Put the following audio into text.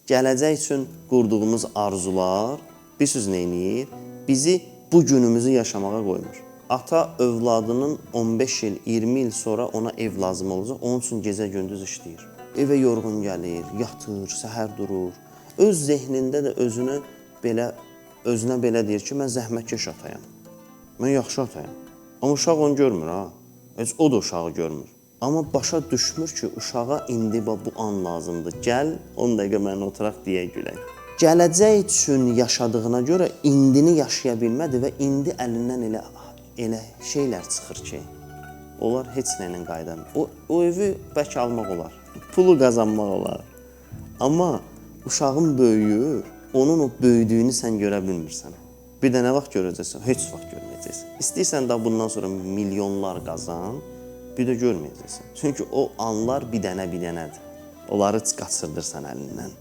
gələcək üçün qurduğumuz arzular, bilirsiniz nə edir? Bizi bu günümüzü yaşamağa qoymur. Ata övladının 15 il, 20 il sonra ona ev lazım olacaq, onun üçün gecə-gündüz işləyir. Evə yorğun gəlir, yatır, səhər durur. Öz zehnində də özünə belə deyir ki, mən zəhmətkeş atayam. Mən yaxşı atayam. Amma uşaq onu görmür ha. Heç o da uşağı görmür. Amma başa düşmür ki, uşağa indi bu an lazımdır. Gəl, 10 dəqiqə mənə oturaq deyə gülək. Gələcək üçün yaşadığına görə indini yaşaya bilmədi və indi əlindən elə şeylər çıxır ki, onlar heç nə ilə qaydamır. O evi bəlkə almaq olar, pulu qazanmaq olar. Amma uşağın böyüyür, onun o böyüdüyünü sən görə bilmirsən. Bir də nə vaxt görəcəksən? Heç vaxt görməyəcəksən. İstəyirsən də bundan sonra milyonlar qazan, bir də görməyəcəksən. Çünki o anlar bir dənədir. Onları qaçırdırsan əlindən.